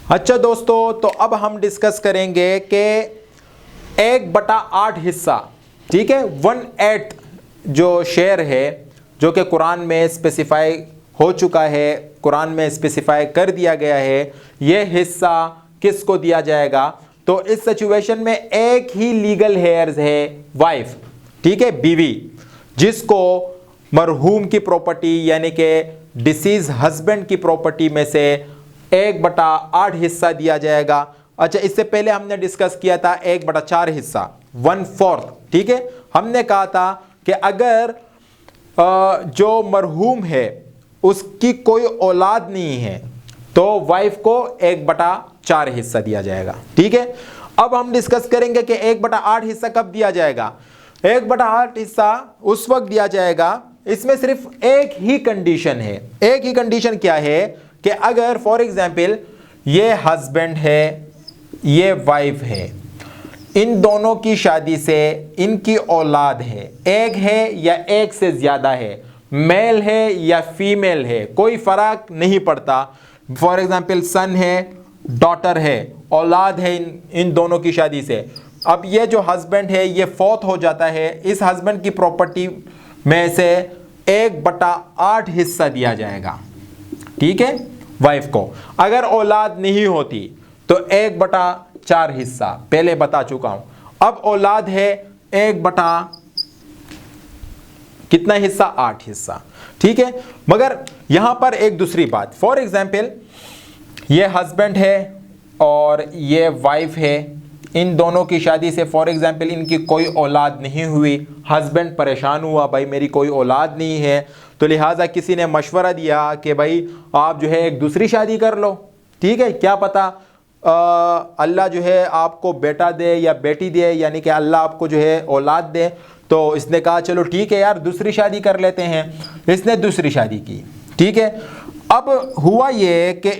अच्छा दोस्तों, तो अब हम डिस्कस करेंगे कि 1/8 हिस्सा, ठीक है, 1/8 जो शेयर है जो कि कुरान में स्पेसिफाई हो चुका है, कुरान में स्पेसिफाई कर दिया गया है, ये हिस्सा किसको दिया जाएगा। तो इस सिचुएशन में एक ही लीगल हेयर्स है, वाइफ, ठीक है, बीवी, जिसको मरहूम की प्रॉपर्टी यानी कि डिसीज हस्बैंड की प्रॉपर्टी में से 1/8 हिस्सा दिया जाएगा। अच्छा, इससे पहले हमने डिस्कस किया था 1/4 हिस्सा, 1/4, ठीक है। हमने कहा था कि अगर जो मरहूम है उसकी कोई औलाद नहीं है तो वाइफ को 1/4 हिस्सा दिया जाएगा, ठीक है। अब हम डिस्कस करेंगे कि 1/8 हिस्सा कब दिया जाएगा। 1/8 हिस्सा उस वक्त दिया जाएगा, इसमें सिर्फ एक ही कंडीशन है। एक ही कंडीशन क्या है कि अगर फॉर एग्जाम्पल ये हस्बैंड है, ये वाइफ है, इन दोनों की शादी से इनकी औलाद है, एक है या एक से ज्यादा है, मेल है या फीमेल है, कोई फर्क नहीं पड़ता। फॉर एग्जाम्पल सन है, डॉटर है, औलाद है इन दोनों की शादी से। अब ये जो हस्बैंड है ये फौत हो जाता है, इस हस्बैंड की प्रॉपर्टी में से 1/8 हिस्सा दिया जाएगा, ठीक है, वाइफ को। अगर औलाद नहीं होती तो 1/4 हिस्सा, पहले बता चुका हूं। अब औलाद है, 1/8 हिस्सा, ठीक है। मगर यहां पर एक दूसरी बात, फॉर एग्जाम्पल ये हस्बैंड है और ये वाइफ है, इन दोनों की शादी से फॉर एग्जाम्पल इनकी कोई औलाद नहीं हुई, हस्बैंड परेशान हुआ, भाई मेरी कोई औलाद नहीं है, तो लिहाजा किसी ने मशवरा दिया कि भाई आप जो है एक दूसरी शादी कर लो, ठीक है, क्या पता अल्लाह जो है आपको बेटा दे या बेटी दे, यानी कि अल्लाह आपको जो है औलाद दे। तो इसने कहा चलो ठीक है यार दूसरी शादी कर लेते हैं, इसने दूसरी शादी की, ठीक है। अब हुआ ये कि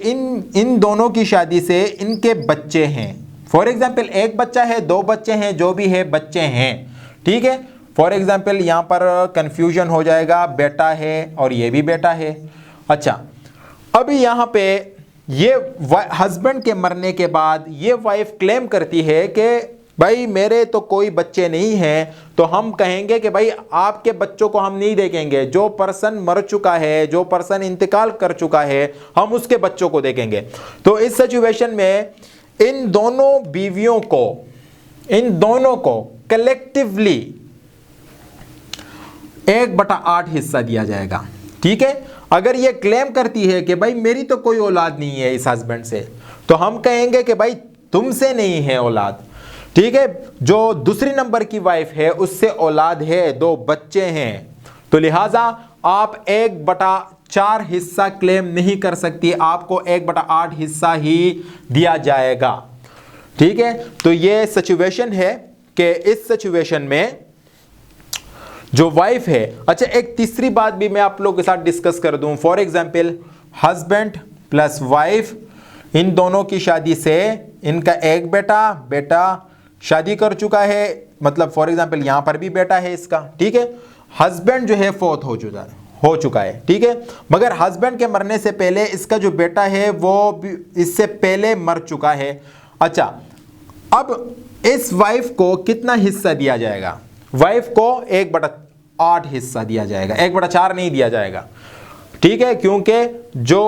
इन दोनों की शादी से इनके बच्चे हैं, फॉर एग्जाम्पल एक बच्चा है, 2 बच्चे हैं, जो भी है बच्चे हैं, ठीक है। फॉर एग्जाम्पल यहाँ पर कंफ्यूजन हो जाएगा, बेटा है और ये भी बेटा है। अच्छा, अभी यहाँ पे ये हस्बैंड के मरने के बाद ये वाइफ क्लेम करती है कि भाई मेरे तो कोई बच्चे नहीं हैं, तो हम कहेंगे कि भाई आपके बच्चों को हम नहीं देखेंगे, जो पर्सन मर चुका है, जो पर्सन इंतकाल कर चुका है, हम उसके बच्चों को देखेंगे। तो इस सिचुएशन में इन दोनों बीवियों को, इन दोनों को कलेक्टिवली 1/8 हिस्सा दिया जाएगा, ठीक है। अगर ये क्लेम करती है कि भाई मेरी तो कोई औलाद नहीं है इस हस्बैंड से, तो हम कहेंगे कि भाई तुमसे नहीं है औलाद, ठीक है। जो दूसरी नंबर की वाइफ है उससे औलाद है, 2 बच्चे हैं, तो लिहाजा आप 1/4 हिस्सा क्लेम नहीं कर सकती, आपको 1/8 हिस्सा ही दिया जाएगा, ठीक है। तो ये सिचुएशन है कि इस सिचुएशन में जो वाइफ है। अच्छा, एक तीसरी बात भी मैं आप लोगों के साथ डिस्कस कर दूं। For example husband plus wife, इन दोनों की शादी से इनका एक बेटा शादी कर चुका है, मतलब फॉर एग्जाम्पल यहां पर भी बेटा है इसका, ठीक है। हस्बैंड जो है फौत हो चुका है, ठीक है। मगर हस्बैंड के मरने से पहले इसका जो बेटा है वो इससे पहले मर चुका है। अच्छा, अब इस वाइफ को कितना हिस्सा दिया जाएगा। वाइफ को 1/8 हिस्सा दिया जाएगा, 1/4 नहीं दिया जाएगा, ठीक है, क्योंकि जो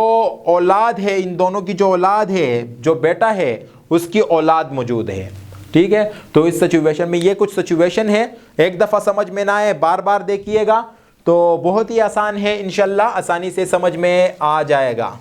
औलाद है, इन दोनों की जो औलाद है, जो बेटा है उसकी औलाद मौजूद है, ठीक है। तो इस सिचुएशन में ये कुछ सिचुएशन है, एक दफा समझ में ना आए बार बार देखिएगा, तो बहुत ही आसान है, इंशाल्लाह आसानी से समझ में आ जाएगा।